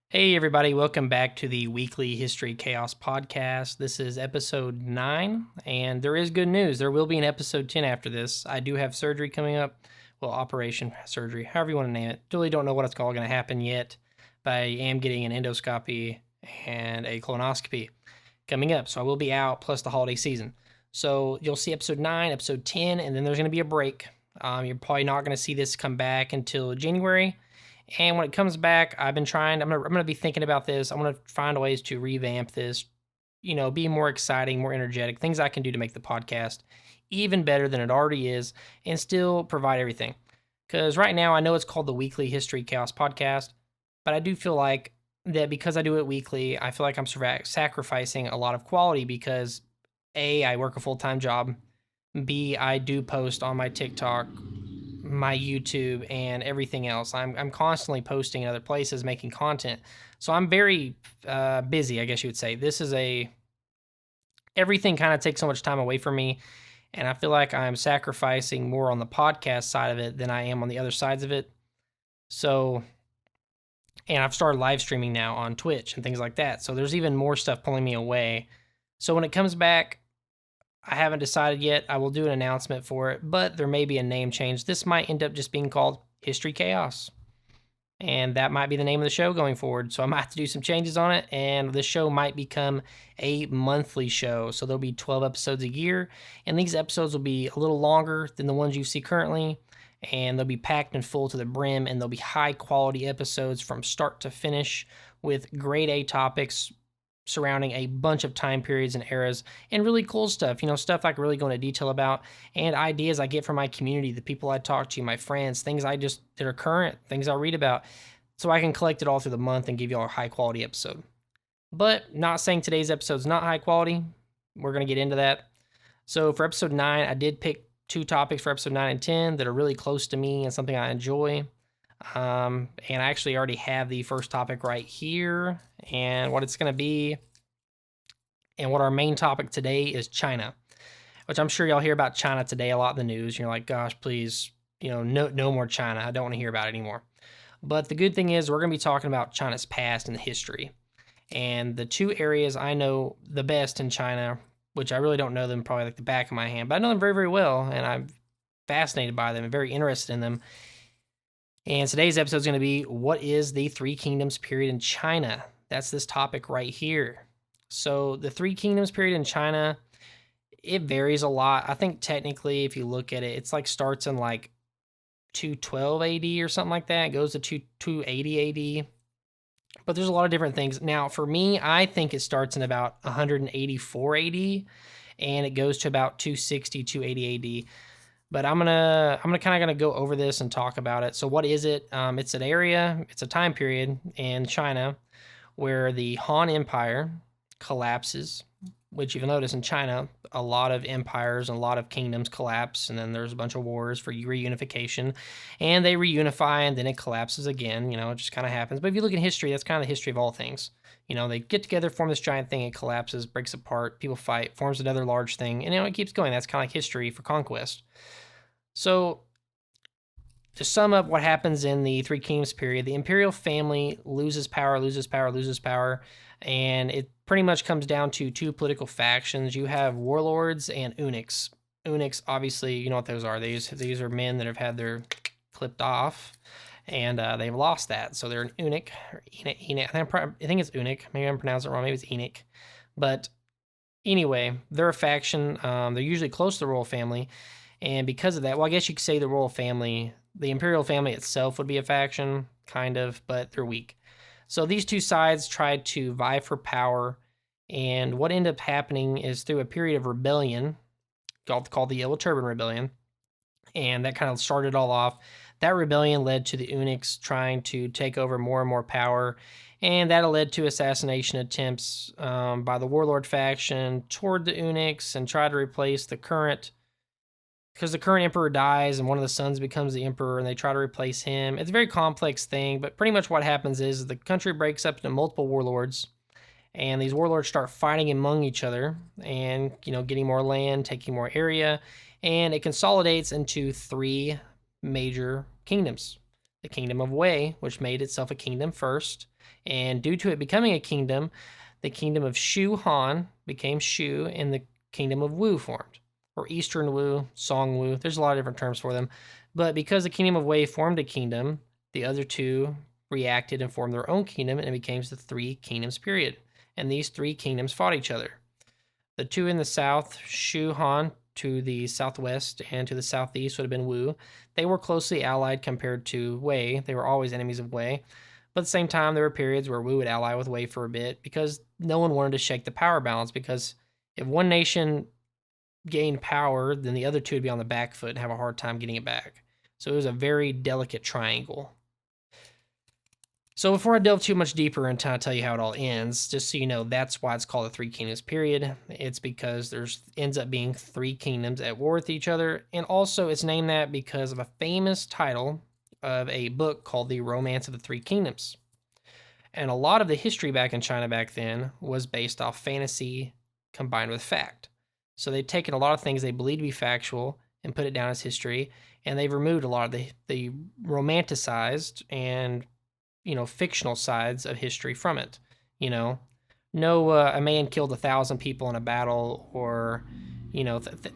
Hey, everybody, welcome back to the weekly History Chaos podcast. This is episode 9, and there is good news. There will be an episode 10 after this. I do have surgery coming up. Well, operation, surgery, however you want to name it. Really don't know what it's all going to happen yet, but I am getting an endoscopy and a colonoscopy coming up. So I will be out, plus the holiday season. So you'll see episode 9, episode 10, and then there's going to be a break. You're probably not going to see this come back until January. And when it comes back, I'm gonna be thinking about this. I'm gonna find ways to revamp this, be more exciting, more energetic, things I can do to make the podcast even better than it already is and still provide everything. Because right now I know it's called the Weekly History Chaos Podcast, but I do feel like that because I do it weekly, I feel like I'm sacrificing a lot of quality because A, I work a full-time job. B, I do post on my TikTok, my YouTube, and everything else. I'm constantly posting in other places, making content. So I'm very busy, I guess you would say. Everything kind of takes so much time away from me, and I feel like I'm sacrificing more on the podcast side of it than I am on the other sides of it. So, and I've started live streaming now on Twitch and things like that. So there's even more stuff pulling me away. So when it comes back, I haven't decided yet. I will do an announcement for it, but there may be a name change. This might end up just being called History Chaos. And that might be the name of the show going forward. So I might have to do some changes on it, and the show might become a monthly show. So there'll be 12 episodes a year, and these episodes will be a little longer than the ones you see currently, and they'll be packed and full to the brim, and they'll be high quality episodes from start to finish with grade A topics surrounding a bunch of time periods and eras and really cool stuff, stuff I can really go into detail about, and ideas I get from my community, the people I talk to, my friends, things that are current, things I read about, so I can collect it all through the month and give you all a high quality episode. But not saying today's episode's not high quality. We're going to get into that. So for episode 9, I did pick 2 topics for episode 9 and 10 that are really close to me and something I enjoy. And I actually already have the first topic right here and what it's going to be. And what our main topic today is China, which I'm sure y'all hear about China today a lot in the news. And you're like, gosh, please, no more China. I don't want to hear about it anymore. But the good thing is we're going to be talking about China's past and history. And the 2 areas I know the best in China, which I really don't know them probably like the back of my hand, but I know them very, very well. And I'm fascinated by them and very interested in them. And today's episode is going to be, what is the Three Kingdoms period in China? That's this topic right here. So the Three Kingdoms period in China, it varies a lot. I think technically, if you look at it, it's like starts in like 212 AD or something like that. It goes to 280 AD. But there's a lot of different things. Now, for me, I think it starts in about 184 AD and it goes to about 260, 280 AD. But I'm gonna kind of go over this and talk about it. So what is it? It's an area, it's a time period in China where the Han Empire collapses, which you'll notice in China, a lot of empires and a lot of kingdoms collapse, and then there's a bunch of wars for reunification, and they reunify, and then it collapses again. It just kind of happens. But if you look at history, that's kind of the history of all things. They get together, form this giant thing, it collapses, breaks apart, people fight, forms another large thing, and it keeps going. That's kind of like history for conquest. So to sum up what happens in the Three Kingdoms period, the Imperial family loses power, and it pretty much comes down to 2 political factions. You have Warlords and Eunuchs. Eunuchs, obviously, you know what those are. These are men that have had their clipped off, and they've lost that. So they're an eunuch, or Enoch. I think it's eunuch. Maybe I'm pronouncing it wrong. Maybe it's Enoch. But anyway, they're a faction. They're usually close to the royal family. And because of that, well, I guess you could say the royal family, the imperial family itself would be a faction, kind of, but they're weak. So these 2 sides tried to vie for power, and what ended up happening is through a period of rebellion, called the Yellow Turban Rebellion, and that kind of started all off. That rebellion led to the eunuchs trying to take over more and more power, and that led to assassination attempts by the warlord faction toward the eunuchs and try to replace because the current emperor dies and one of the sons becomes the emperor and they try to replace him. It's a very complex thing, but pretty much what happens is the country breaks up into multiple warlords, and these warlords start fighting among each other and, getting more land, taking more area, and it consolidates into 3 major kingdoms. the kingdom of Wei, which made itself a kingdom first. And due to it becoming a kingdom, the kingdom of Shu Han became Shu, and the kingdom of Wu formed, or Eastern Wu, Song Wu. There's a lot of different terms for them. But because the kingdom of Wei formed a kingdom, the other two reacted and formed their own kingdom, and it became the Three Kingdoms period. And these three kingdoms fought each other. The two in the south, Shu Han to the southwest and to the southeast would have been Wu. They were closely allied compared to Wei. They were always enemies of Wei. But at the same time, there were periods where Wu would ally with Wei for a bit because no one wanted to shake the power balance, because if one nation gained power, then the other two would be on the back foot and have a hard time getting it back. So it was a very delicate triangle. So before I delve too much deeper and tell you how it all ends, just so you know, that's why it's called the Three Kingdoms period. It's because there's ends up being three kingdoms at war with each other, and also it's named that because of a famous title of a book called The Romance of the Three Kingdoms. And a lot of the history back in China back then was based off fantasy combined with fact. So they've taken a lot of things they believe to be factual and put it down as history, and they've removed a lot of the romanticized and fictional sides of history from it. No, a man killed 1,000 people in a battle, or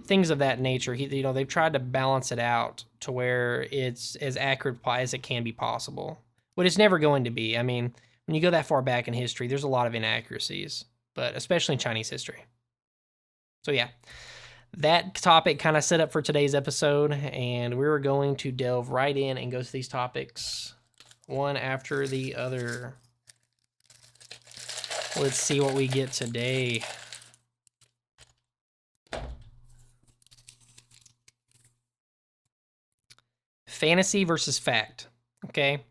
things of that nature. They've tried to balance it out to where it's as accurate as it can be possible, but it's never going to be. I mean, when you go that far back in history, there's a lot of inaccuracies, but especially in Chinese history. So yeah, that topic kind of set up for today's episode, and we're going to delve right in and go through these topics one after the other. Let's see what we get today. Fantasy versus fact. Okay.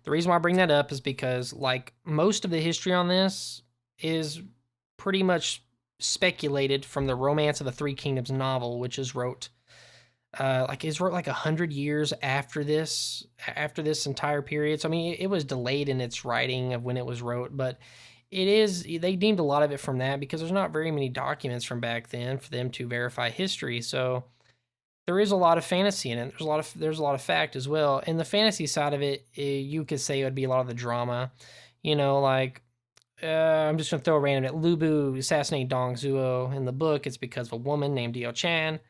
The reason why I bring that up is because, like, most of the history on this is pretty much speculated from the Romance of the Three Kingdoms novel, which is wrote like 100 years after this entire period. So I mean, it was delayed in its writing of when it was wrote, but they deemed a lot of it from that because there's not very many documents from back then for them to verify history. So there is a lot of fantasy in it. There's a lot of fact as well. And the fantasy side of it, you could say it would be a lot of the drama, like I'm just gonna throw a random at Lu Bu assassinating Dong Zhuo. In the book, it's because of a woman named Diao Chan.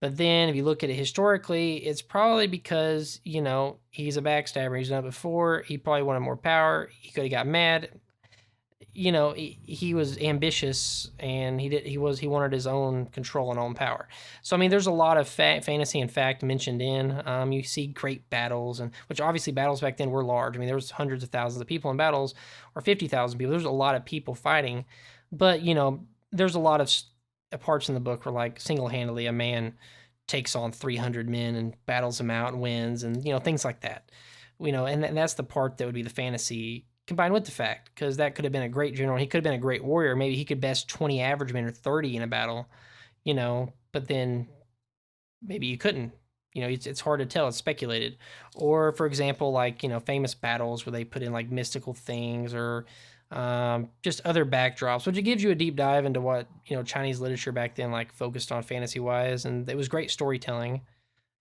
But then if you look at it historically, it's probably because, he's a backstabber. He's done it before. He probably wanted more power. He could have got mad. He was ambitious, and he wanted his own control and own power. So I mean, there's a lot of fantasy and fact mentioned in. You see great battles, and which obviously battles back then were large. I mean, there was hundreds of thousands of people in battles, or 50,000 people. There's a lot of people fighting, but there's a lot of parts in the book where, like, single-handedly a man takes on 300 men and battles them out and wins, and things like that. And that's the part that would be the fantasy combined with the fact, because that could have been a great general. He could have been a great warrior. Maybe he could best 20 average men or 30 in a battle, but then maybe you couldn't. It's hard to tell. It's speculated. Or, for example, like, famous battles where they put in, like, mystical things, or just other backdrops, which it gives you a deep dive into what, Chinese literature back then, like, focused on fantasy-wise. And it was great storytelling.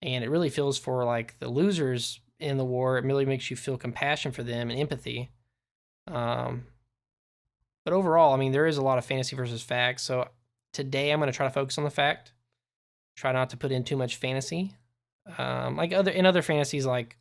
And it really feels for, like, the losers in the war. It really makes you feel compassion for them and empathy. But overall, I mean, there is a lot of fantasy versus fact. So today I'm going to try to focus on the fact. Try not to put in too much fantasy. Like other fantasies, like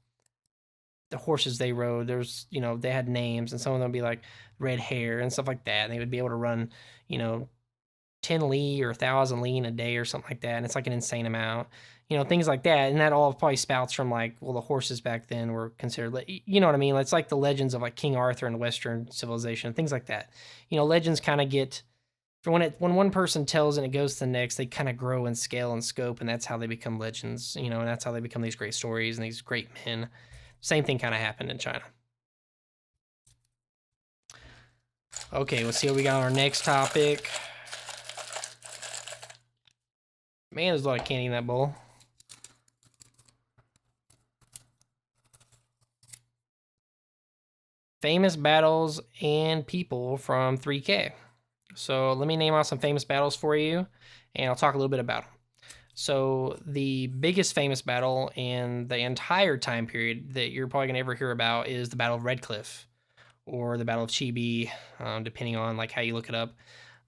the horses they rode, there's, they had names, and some of them would be like red hair and stuff like that. And they would be able to run, 10 li or 1,000 li in a day or something like that. And it's like an insane amount, things like that. And that all probably spouts from, like, well, the horses back then were considered, you know what I mean? It's like the legends of, like, King Arthur and Western civilization, things like that. Legends kind of get, when one person tells and it goes to the next, they kind of grow in scale and scope, and that's how they become legends, and that's how they become these great stories and these great men. Same thing kind of happened in China. Okay, let's see what we got on our next topic. Man, there's a lot of candy in that bowl. Famous battles and people from 3K. So let me name out some famous battles for you, and I'll talk a little bit about them. So the biggest famous battle in the entire time period that you're probably gonna ever hear about is the Battle of Redcliffe or the Battle of Chibi, depending on like how you look it up.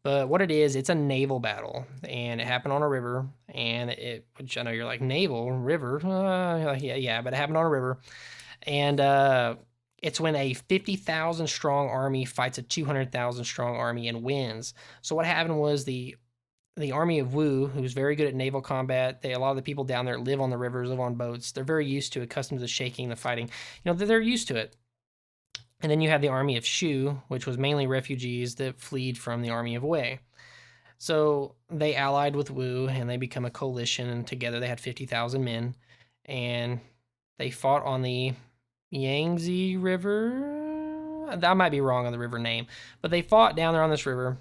But what it is, it's a naval battle, and it happened on a river. And which I know you're like naval river, like, yeah, but it happened on a river, and it's when a 50,000 strong army fights a 200,000 strong army and wins. So what happened was the army of Wu, who's very good at naval combat. A lot of the people down there live on the rivers, live on boats. They're very used to, accustomed to the shaking, the fighting. They're used to it. And then you have the army of Shu, which was mainly refugees that fled from the army of Wei. So they allied with Wu and they become a coalition, and together they had 50,000 men, and they fought on the Yangtze River. I might be wrong on the river name, but they fought down there on this river.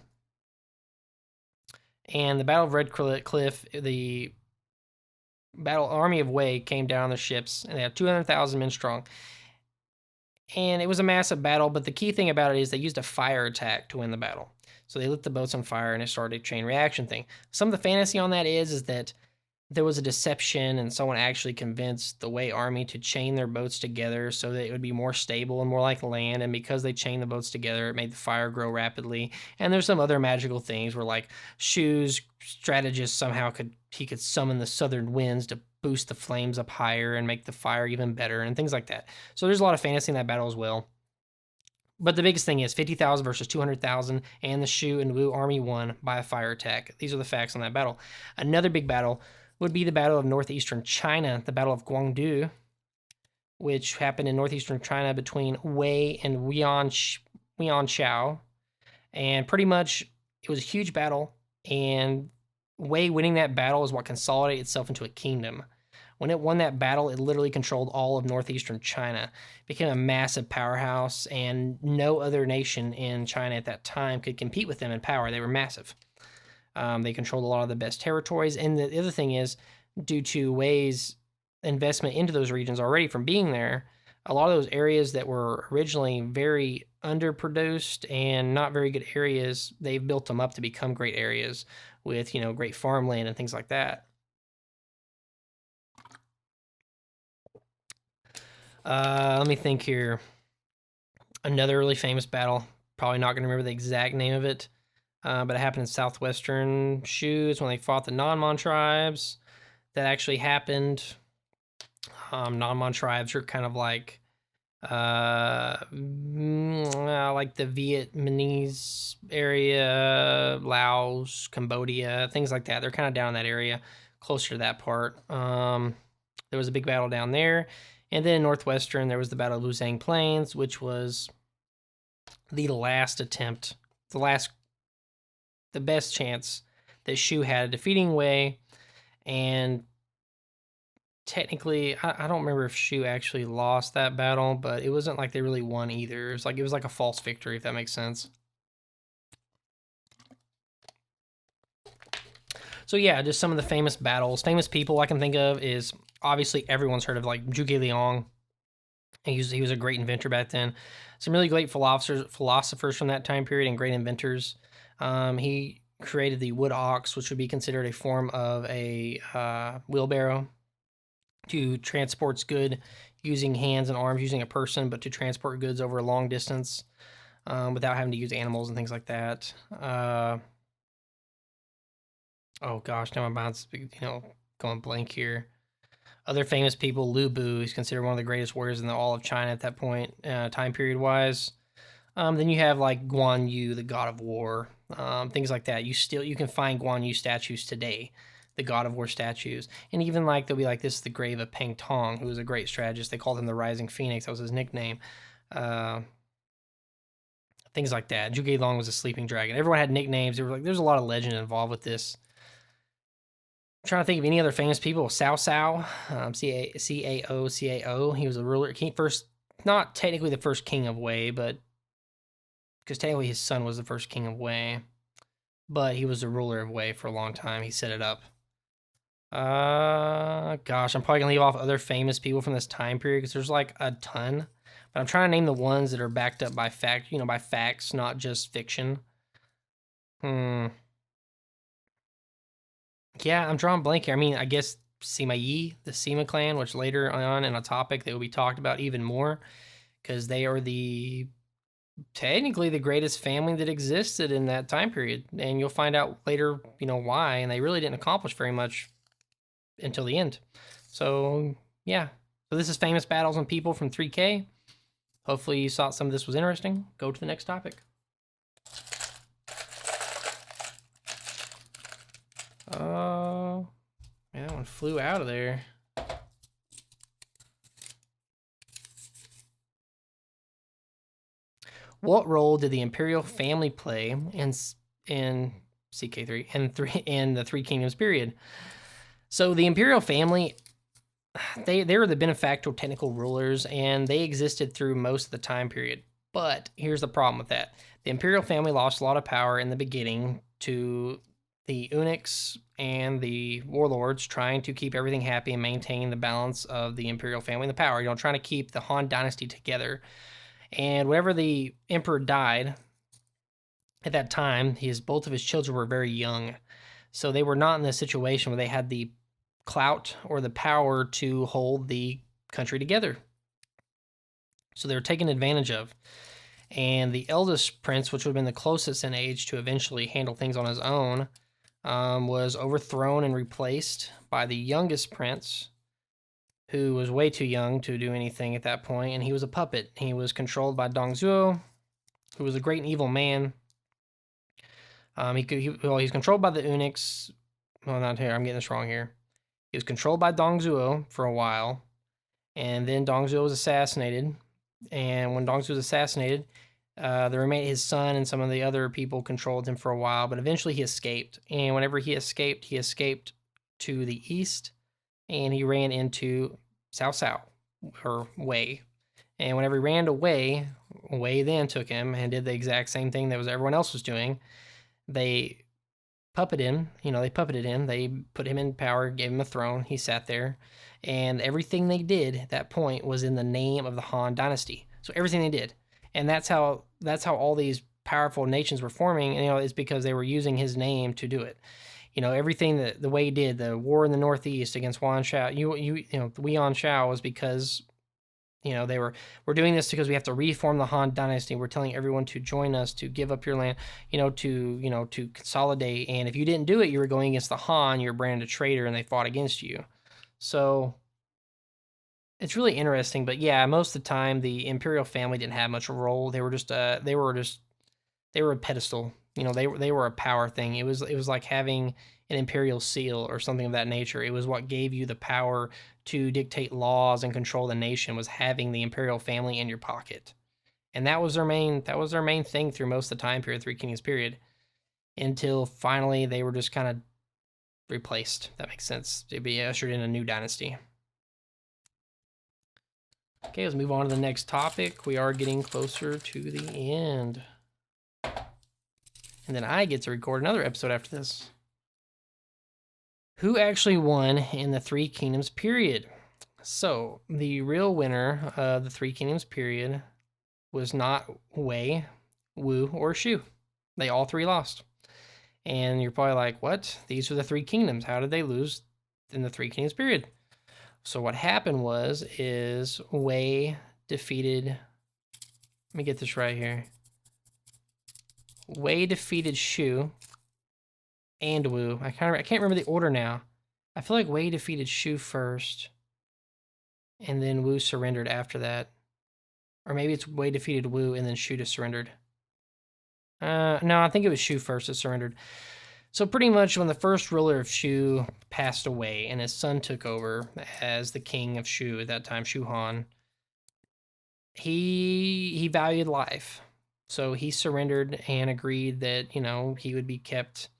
And the Battle of Redcliffe, the battle army of Wei came down on their ships, and they had 200,000 men strong. And it was a massive battle, but the key thing about it is they used a fire attack to win the battle. So they lit the boats on fire, and it started a chain reaction thing. Some of the fantasy on that is that there was a deception, and someone actually convinced the Wei army to chain their boats together so that it would be more stable and more like land. And because they chained the boats together, it made the fire grow rapidly. And there's some other magical things where, like, Shu's strategist somehow could summon the southern winds to boost the flames up higher and make the fire even better and things like that. So there's a lot of fantasy in that battle as well. But the biggest thing is 50,000 versus 200,000, and the Shu and Wu army won by a fire attack. These are the facts on that battle. Another big battle would be the Battle of Northeastern China, the Battle of Guangdou, which happened in northeastern China between Wei and Wianchao. And pretty much it was a huge battle, and Wei winning that battle is what consolidated itself into a kingdom. When it won that battle, it literally controlled all of northeastern China. It became a massive powerhouse, and no other nation in China at that time could compete with them in power. They were massive. They controlled a lot of the best territories. And the other thing is, due to Wei's investment into those regions already from being there, a lot of those areas that were originally very underproduced and not very good areas, they've built them up to become great areas with, great farmland and things like that. Let me think here. Another really famous battle, probably not going to remember the exact name of it, but it happened in southwestern Shu. It's when they fought the Non-Mon tribes. That actually happened. Non-Mon tribes are kind of like the Vietnamese area, Laos, Cambodia, things like that. They're kind of down in that area, closer to that part. There was a big battle down there. And then in northwestern, there was the Battle of Luzang Plains, which was the last attempt, the best chance that Shu had defeating Wei. And technically, I don't remember if Shu actually lost that battle, but it wasn't like they really won either. It was like a false victory, if that makes sense. So yeah, just some of the famous battles. Famous people I can think of is, obviously everyone's heard of, like, Zhuge Liang. He was a great inventor back then. Some really great philosophers from that time period and great inventors. He created the wood ox, which would be considered a form of a wheelbarrow to transport goods using hands and arms, using a person, but to transport goods over a long distance without having to use animals and things like that. Oh gosh, now my mind's going blank here. Other famous people, Lu Bu is considered one of the greatest warriors in all of China at that point, time period wise. Then you have like Guan Yu, the god of war, things like that. You can find Guan Yu statues today, the god of war statues, and even like they'll be like, this is the grave of Peng Tong, who was a great strategist. They called him the Rising Phoenix. That was his nickname. Things like that. Zhuge Liang was a sleeping dragon. Everyone had nicknames. There's a lot of legend involved with this. I'm trying to think of any other famous people. Cao Cao, Cao. He was a ruler. Not technically the first king of Wei, but because technically his son was the first king of Wei, but he was the ruler of Wei for a long time. He set it up. Gosh, I'm probably gonna leave off other famous people from this time period because there's like a ton, but I'm trying to name the ones that are backed up by fact, by facts, not just fiction. Yeah, I'm drawing blank here. I mean, I guess Sima Yi, the Sima clan, which later on in a topic that will be talked about even more, because they are technically the greatest family that existed in that time period. And you'll find out later, why. And they really didn't accomplish very much until the end. So, yeah. So this is famous battles and people from 3K. Hopefully you thought some of this was interesting. Go to the next topic. Oh, man, that one flew out of there. What role did the Imperial family play in CK3 and the Three Kingdoms period? So the Imperial family, they were the benefactor technical rulers, and they existed through most of the time period. But here's the problem with that: the Imperial family lost a lot of power in the beginning to the Eunuchs and the Warlords, trying to keep everything happy and maintain the balance of the Imperial family and the power. Trying to keep the Han dynasty together. And whenever the emperor died at that time, both of his children were very young. So they were not in a situation where they had the clout or the power to hold the country together. So they were taken advantage of. And the eldest prince, which would have been the closest in age to eventually handle things on his own, was overthrown and replaced by the youngest prince, who was way too young to do anything at that point, and he was a puppet. He was controlled by Dongzhuo, who was a great and evil man. He's controlled by the eunuchs. Well, not here. I'm getting this wrong here. He was controlled by Dongzhuo for a while, and then Dongzhuo was assassinated. And when Dongzhuo was assassinated, his son and some of the other people controlled him for a while, but eventually he escaped. And whenever he escaped to the east, and he ran into Cao, or Wei. And whenever he ran away, Wei then took him and did the exact same thing that everyone else was doing. They puppeted him. They put him in power, gave him a throne. He sat there, and everything they did at that point was in the name of the Han dynasty. So everything they did, and that's how all these powerful nations were forming. And it's because they were using his name to do it. Everything that the Wei did, the war in the Northeast against Yuan Shao, the Yuan Shao, was because we're doing this because we have to reform the Han dynasty. We're telling everyone to join us, to give up your land, to consolidate. And if you didn't do it, you were going against the Han. You were branded a traitor, and they fought against you. So it's really interesting. But yeah, most of the time, the Imperial family didn't have much of a role. They were a pedestal. They were a power thing. It was like having an imperial seal or something of that nature. It was what gave you the power to dictate laws and control the nation, was having the imperial family in your pocket. And that was their main thing through most of the time period, Three Kingdoms period, until finally they were just kind of replaced. That makes sense. To be ushered in a new dynasty. Okay, let's move on to the next topic. We are getting closer to the end. And then I get to record another episode after this. Who actually won in the Three Kingdoms period? So, the real winner of the Three Kingdoms period was not Wei, Wu, or Shu. They all three lost. And you're probably like, what? These are the Three Kingdoms. How did they lose in the Three Kingdoms period? So what happened is Wei defeated... Let me get this right here. Wei defeated Shu and Wu. I can't remember the order now. I feel like Wei defeated Shu first, and then Wu surrendered after that. Or maybe it's Wei defeated Wu and then Shu just surrendered. No, I think it was Shu first that surrendered. So pretty much when the first ruler of Shu passed away and his son took over as the king of Shu at that time, Shu Han, he valued life. So he surrendered and agreed that, he would be kept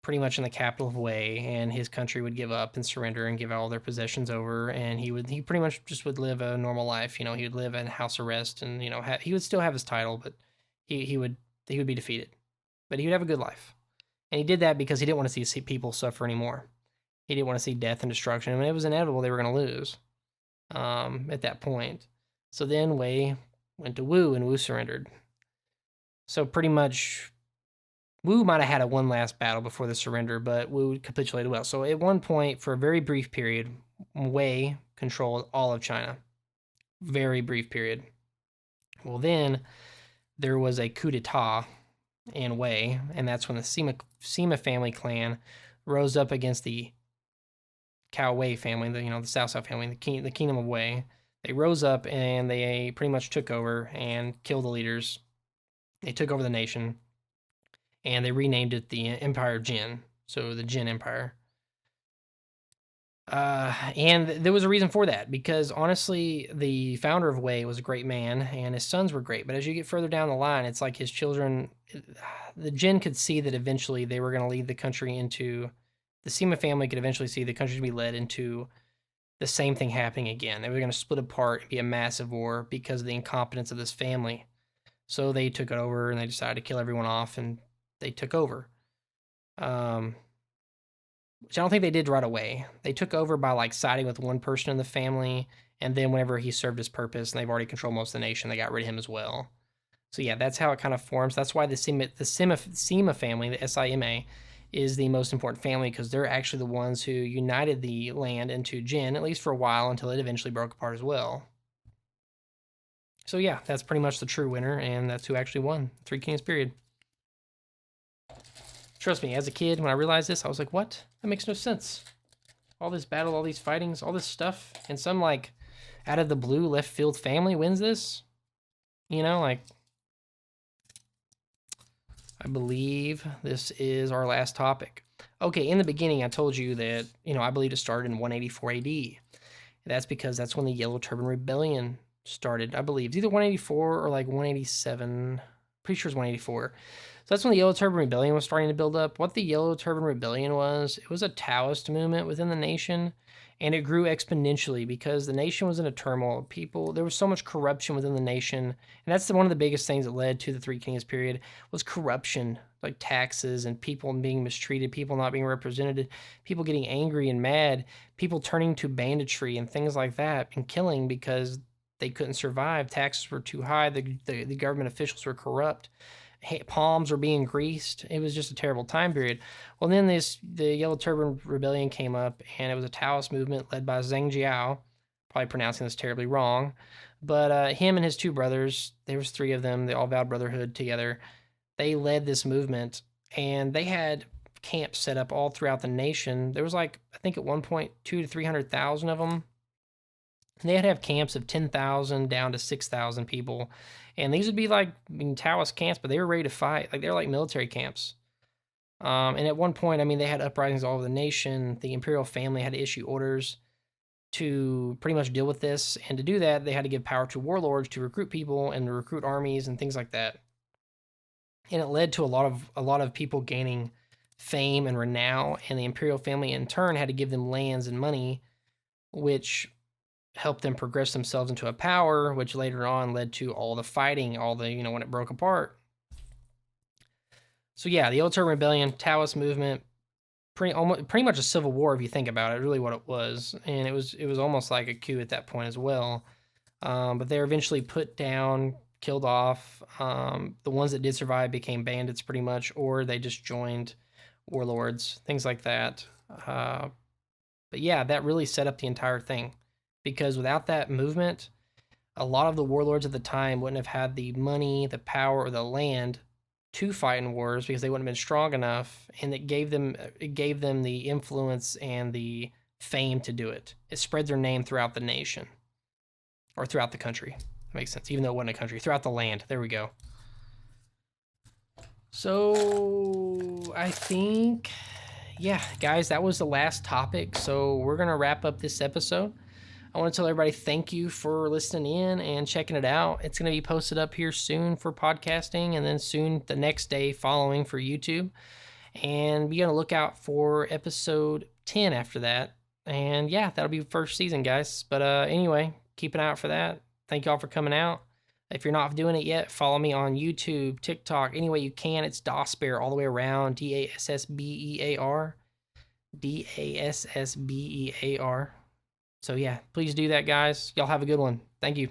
pretty much in the capital of Wei, and his country would give up and surrender and give all their possessions over, and he pretty much just would live a normal life. He would live in house arrest, and he would still have his title, but he would be defeated, but he would have a good life. And he did that because he didn't want to see people suffer anymore. He didn't want to see death and destruction. I mean, it was inevitable they were going to lose at that point. So then Wei went to Wu, and Wu surrendered. So pretty much Wu might have had a one last battle before the surrender, but Wu capitulated well. So at one point, for a very brief period, Wei controlled all of China. Very brief period. Well, then there was a coup d'etat in Wei, and that's when the Sima family clan rose up against the Cao Wei family, the Cao Cao family, the kingdom of Wei. They rose up and they pretty much took over and killed the leaders. They took over the nation, and they renamed it the Empire of Jin, so the Jin Empire. And there was a reason for that, because honestly, the founder of Wei was a great man, and his sons were great. But as you get further down the line, it's like his children, the Jin could see that eventually they were going to lead the country into, the Sima family could eventually see the country to be led into the same thing happening again. They were going to split apart and be a massive war because of the incompetence of this family. So they took it over and they decided to kill everyone off, and they took over. Which I don't think they did right away. They took over by like siding with one person in the family, and then whenever he served his purpose and they've already controlled most of the nation, they got rid of him as well. So yeah, that's how it kind of forms. That's why the Sima family, the Sima, is the most important family, because they're actually the ones who united the land into Jin, at least for a while, until it eventually broke apart as well. So yeah, that's pretty much the true winner, and that's who actually won. Three Kings period. Trust me, as a kid, when I realized this, I was like, what? That makes no sense. All this battle, all these fightings, all this stuff, and some, like, out of the blue left field family wins this? Like, I believe this is our last topic. Okay, in the beginning, I told you that, I believe it started in 184 AD. That's because that's when the Yellow Turban Rebellion started, I believe. It's either 184 or, like, 187. Pretty sure it's 184. So that's when the Yellow Turban Rebellion was starting to build up. What the Yellow Turban Rebellion was, it was a Taoist movement within the nation, and it grew exponentially because the nation was in a turmoil. There was so much corruption within the nation, and that's one of the biggest things that led to the Three Kings period was corruption, like taxes and people being mistreated, people not being represented, people getting angry and mad, people turning to banditry and things like that and killing because they couldn't survive. Taxes were too high. The government officials were corrupt. Palms were being greased. It was just a terrible time period. Well, then the Yellow Turban Rebellion came up, and it was a Taoist movement led by Zheng Jiao. Probably pronouncing this terribly wrong. But him and his two brothers, there was three of them, they all vowed brotherhood together. They led this movement, and they had camps set up all throughout the nation. There was like, I think at one point, 200,000 to 300,000 of them. And they had to have camps of 10,000 down to 6,000 people. And these would be like Taoist camps, but they were ready to fight. Like, they were like military camps. And at one point, they had uprisings all over the nation. The Imperial family had to issue orders to pretty much deal with this. And to do that, they had to give power to warlords to recruit people and to recruit armies and things like that. And it led to a lot of people gaining fame and renown. And the Imperial family, in turn, had to give them lands and money, which helped them progress themselves into a power, which later on led to all the fighting, all the, when it broke apart. So yeah, the Yellow Turban Rebellion, Taoist movement, pretty much a civil war if you think about it, really what it was. And it was almost like a coup at that point as well. But they were eventually put down, killed off. The ones that did survive became bandits pretty much, or they just joined warlords, things like that. But yeah, that really set up the entire thing. Because without that movement, a lot of the warlords at the time wouldn't have had the money, the power, or the land to fight in wars because they wouldn't have been strong enough, and it gave them the influence and the fame to do it. It spread their name throughout the nation, or throughout the country. That makes sense, even though it wasn't a country. Throughout the land. There we go. So I think, yeah, guys, that was the last topic. So we're gonna wrap up this episode. I want to tell everybody thank you for listening in and checking it out. It's going to be posted up here soon for podcasting, and then soon the next day following for YouTube. And be on the lookout for episode 10 after that. And yeah, that'll be the first season, guys. But anyway, keep an eye out for that. Thank y'all for coming out. If you're not doing it yet, follow me on YouTube, TikTok, any way you can. It's Dassbear all the way around, Dassbear. Dassbear. So yeah, please do that, guys. Y'all have a good one. Thank you.